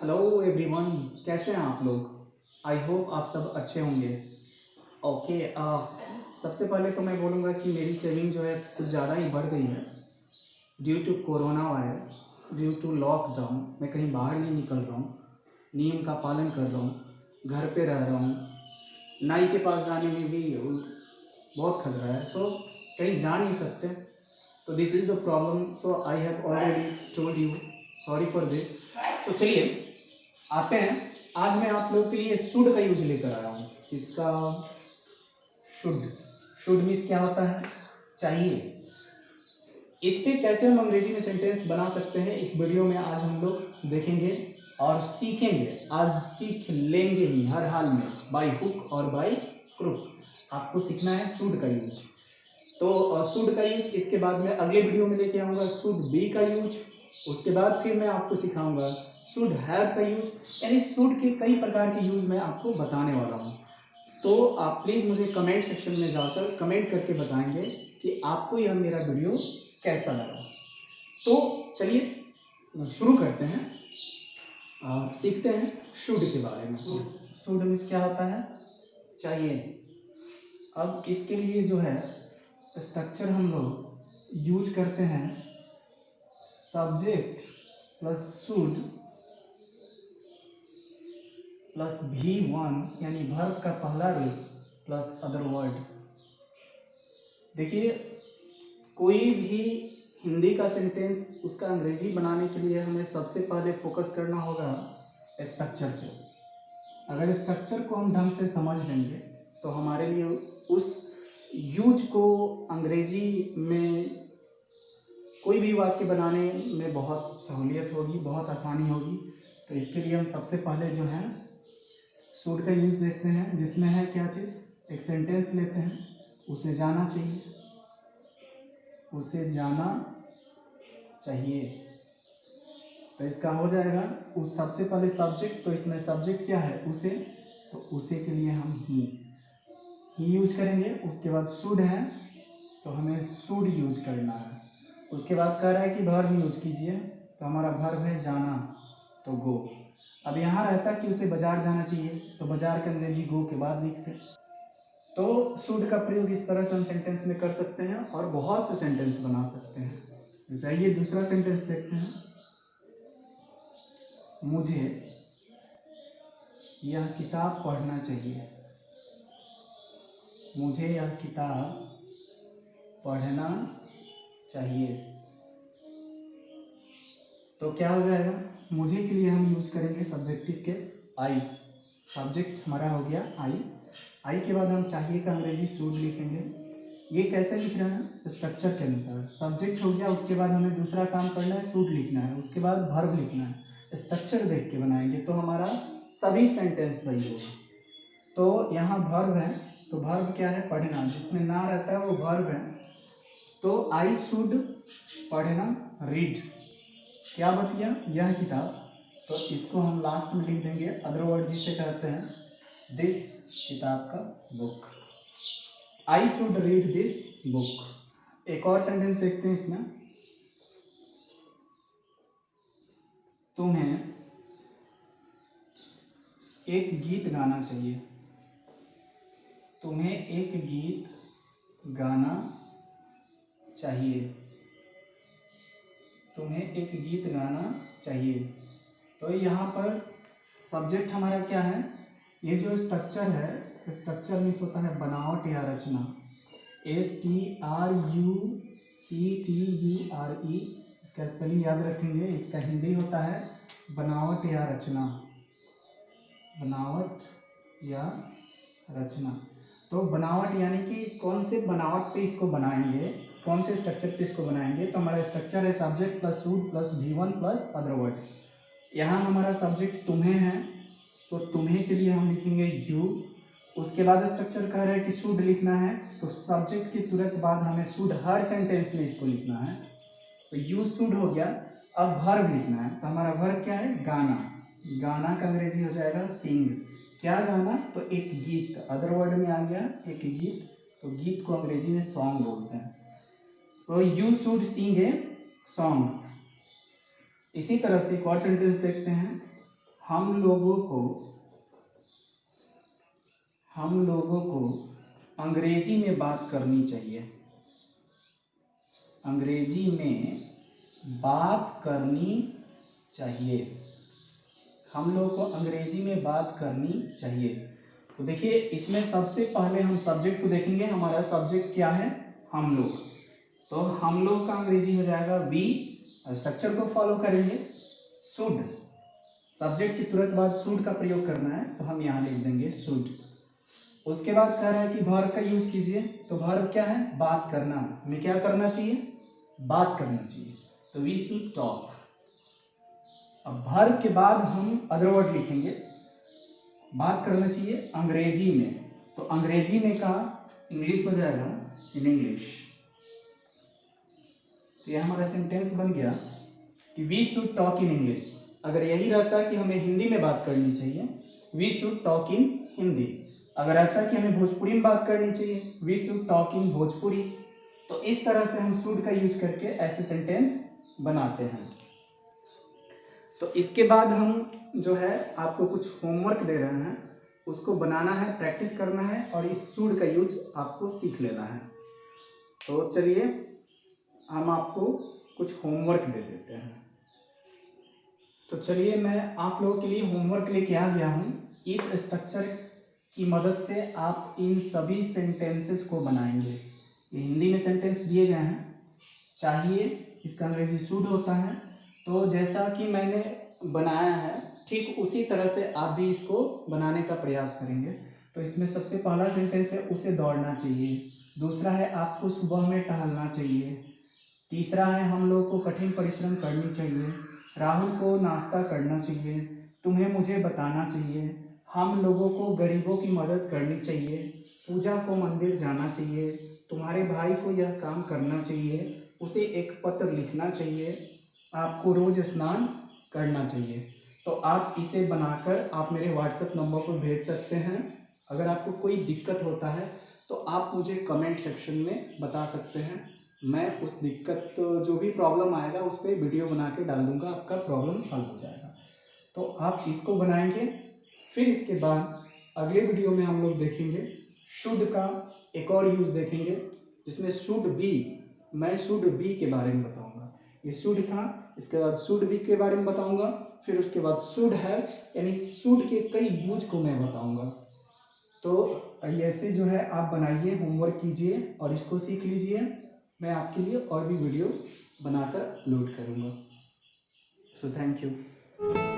Hello everyone, कैसे हैं आप लोग। आई होप आप सब अच्छे होंगे। ओके, सबसे पहले तो मैं बोलूँगा कि मेरी सेविंग जो है कुछ ज़्यादा ही बढ़ गई है due to corona virus, due to lockdown. मैं कहीं बाहर नहीं निकल रहा हूँ, नियम का पालन कर रहा हूँ, घर पे रह रहा हूँ। नाई के पास जाने में भी बहुत खतरा है, सो कहीं जा नहीं सकते। तो this is the problem, so I have already told you, sorry for this. तो चलिए आते हैं। आज मैं आप लोगों के लिए शुड का यूज लेकर आया हूँ। इसका शुड, शुड मीन्स क्या होता है, चाहिए। इस पे कैसे हम अंग्रेजी में सेंटेंस बना सकते हैं, इस वीडियो में आज हम लोग देखेंगे और सीखेंगे। आज सीख लेंगे ही हर हाल में, बाय हुक और बाय क्रुक। आपको सीखना है शुड का यूज। तो शुड का यूज इसके बाद में अगले वीडियो में लेके आऊंगा, शुड बी का यूज। उसके बाद फिर मैं आपको सिखाऊंगा शुड हैव का यूज, यानी शुड के कई प्रकार के यूज मैं आपको बताने वाला हूँ। तो आप प्लीज़ मुझे कमेंट सेक्शन में जाकर कमेंट करके बताएंगे कि आपको यह मेरा वीडियो कैसा लगा। तो चलिए शुरू करते हैं, सीखते हैं शुड के बारे में। शुड मीन्स क्या होता है, चाहिए। अब इसके लिए जो है स्ट्रक्चर हम लोग यूज करते हैं subject plus should plus V1 यानी वर्ब का पहला रूप प्लस अदर वर्ड। देखिए, कोई भी हिंदी का सेंटेंस उसका अंग्रेजी बनाने के लिए हमें सबसे पहले फोकस करना होगा स्ट्रक्चर पे। अगर स्ट्रक्चर को हम ढंग से समझ लेंगे तो हमारे लिए उस यूज को अंग्रेजी में कोई भी वाक्य बनाने में बहुत सहूलियत होगी, बहुत आसानी होगी। तो इसके लिए हम सबसे पहले जो है शुड का यूज देखते हैं, जिसमें है क्या चीज़, एक सेंटेंस लेते हैं, उसे जाना चाहिए, उसे जाना चाहिए। तो इसका हो जाएगा उस सबसे पहले सब्जेक्ट। तो इसमें सब्जेक्ट क्या है, उसे, तो उसे के लिए हम ही यूज करेंगे। उसके बाद शुड है तो हमें शुड यूज करना है। उसके बाद कह रहा है कि वर्ब यूज कीजिए, तो हमारा वर्ब है जाना, तो गो। अब यहाँ रहता कि उसे बाजार जाना चाहिए, तो बाजार का अंग्रेजी गो के बाद लिखते। तो शुड का प्रयोग इस तरह से हम सेंटेंस में कर सकते हैं और बहुत से सेंटेंस बना सकते हैं। जैसे आइए दूसरा सेंटेंस देखते हैं, मुझे यह किताब पढ़ना चाहिए, मुझे यह किताब पढ़ना चाहिए। तो क्या हो जाएगा, मुझे के लिए हम यूज करेंगे सब्जेक्टिव केस आई। सब्जेक्ट हमारा हो गया आई। आई के बाद हम चाहिए का अंग्रेजी शुड लिखेंगे। ये कैसे लिख रहे हैं, स्ट्रक्चर के अनुसार। सब्जेक्ट हो गया, उसके बाद हमें दूसरा काम करना है, शुड लिखना है, उसके बाद वर्ब लिखना है। स्ट्रक्चर देख के बनाएंगे तो हमारा सभी सेंटेंस सही होगा। तो यहाँ वर्ब है, तो वर्ब क्या है, पढ़ना। जिसमें ना रहता है वो वर्ब है। तो आई शुड पढ़ना, रीड। क्या बच गया, यह किताब, तो इसको हम लास्ट में लिख देंगे अदर वर्ड, जिसे कहते हैं दिस, किताब का book. I should read this book. एक और सेंटेंस देखते हैं इसमें, तुम्हें एक गीत गाना चाहिए, तुम्हें एक गीत गाना चाहिए, तुम्हें एक गीत गाना चाहिए। तो यहाँ पर सब्जेक्ट हमारा क्या है, ये जो स्ट्रक्चर है, स्ट्रक्चर मीन्स होता है बनावट या रचना। STRUCTURE, इसका स्पेलिंग याद रखेंगे। इसका हिंदी होता है बनावट या रचना, बनावट या रचना। तो बनावट यानी कि कौन से बनावट पे इसको बनाएंगे, कौन से स्ट्रक्चर पे इसको बनाएंगे। तो हमारा स्ट्रक्चर है subject plus should plus V1 plus other word. यहाँ हमारा सब्जेक्ट तुम्हें है, तो तुम्हें के लिए हम लिखेंगे यू। उसके बाद स्ट्रक्चर कह रहा है कि शुड लिखना है, तो सब्जेक्ट के तुरंत बाद हमें शुड हर सेंटेंस में इसको लिखना है। तो यू शुड हो गया। अब वर्ब लिखना है, तो हमारा वर्ब क्या है, गाना। गाना का अंग्रेजी हो जाएगा सिंग। क्या गाना, तो एक गीत, अदर वर्ड में आ गया एक गीत, तो गीत को अंग्रेजी में सॉन्ग बोलते हैं। तो you should Singh a song. इसी तरह से एक और सेंटेंस देखते हैं, हम लोगों को अंग्रेजी में बात करनी चाहिए। अंग्रेजी में बात करनी चाहिए। हम लोग को अंग्रेजी में बात करनी चाहिए। तो देखिए इसमें सबसे पहले हम सब्जेक्ट को देखेंगे। हमारा सब्जेक्ट क्या है? हम लोग। तो हम लोग का अंग्रेजी हो जाएगा वी। स्ट्रक्चर को फॉलो करेंगे। शुड, सब्जेक्ट के तुरंत बाद शुड का प्रयोग करना है, तो हम यहाँ लिख देंगे शुड। उसके बाद कह रहा है कि वर्ब का यूज कीजिए। तो वर्ब क्या है? बात करना। हमें क्या करना चाहिए? बात करना चाहिए। तो वी शुड टॉक। अब वर्ब के बाद हम अदर वर्ड लिखेंगे। बात करना चाहिए अंग्रेजी में, तो अंग्रेजी में का इंग्लिश हो जाएगा इन इंग्लिश। तो यह हमारा सेंटेंस बन गया कि we should talk in English. अगर यही रहता कि हमें हिंदी में बात करनी चाहिए, we should talk in Hindi. अगर रहता कि हमें भोजपुरी में बात करनी चाहिए, we should talk in Bhojpuri. तो इस तरह से हम शुड का यूज करके ऐसे सेंटेंस बनाते हैं। तो इसके बाद हम जो है आपको कुछ होमवर्क दे रहे हैं, उसको बनाना है, प्रैक्टिस करना है और इस शुड का यूज आपको सीख लेना है। तो चलिए हम आपको कुछ होमवर्क दे देते हैं। तो चलिए मैं आप लोगों के लिए होमवर्क लेके आ गया हूँ। इस स्ट्रक्चर की मदद से आप इन सभी सेंटेंसेस को बनाएंगे। ये हिंदी में सेंटेंस दिए गए हैं, चाहिए इसका अंग्रेजी शुड होता है। तो जैसा कि मैंने बनाया है ठीक उसी तरह से आप भी इसको बनाने का प्रयास करेंगे। तो इसमें सबसे पहला सेंटेंस है उसे दौड़ना चाहिए। दूसरा है आपको सुबह में टहलना चाहिए। तीसरा है हम लोग को कठिन परिश्रम करनी चाहिए। राहुल को नाश्ता करना चाहिए। तुम्हें मुझे बताना चाहिए। हम लोगों को गरीबों की मदद करनी चाहिए। पूजा को मंदिर जाना चाहिए। तुम्हारे भाई को यह काम करना चाहिए। उसे एक पत्र लिखना चाहिए। आपको रोज स्नान करना चाहिए। तो आप इसे बनाकर आप मेरे व्हाट्सएप नंबर पर भेज सकते हैं। अगर आपको कोई दिक्कत होता है तो आप मुझे कमेंट सेक्शन में बता सकते हैं। मैं उस दिक्कत जो भी प्रॉब्लम आएगा उस पर वीडियो बना के डाल दूंगा, आपका प्रॉब्लम सॉल्व हो जाएगा। तो आप इसको बनाएंगे। फिर इसके बाद अगले वीडियो में हम लोग देखेंगे शुड का एक और यूज देखेंगे, जिसमें शुड बी, मैं शुड बी के बारे में बताऊंगा। ये शुड था, इसके बाद शुड बी के बारे में बताऊंगा, फिर उसके बाद शुड है, यानी शुड के कई यूज को मैं बताऊंगा। तो ऐसे जो है आप बनाइए, होमवर्क कीजिए और इसको सीख लीजिए। मैं आपके लिए और भी वीडियो बनाकर अपलोड करूंगा। So thank you.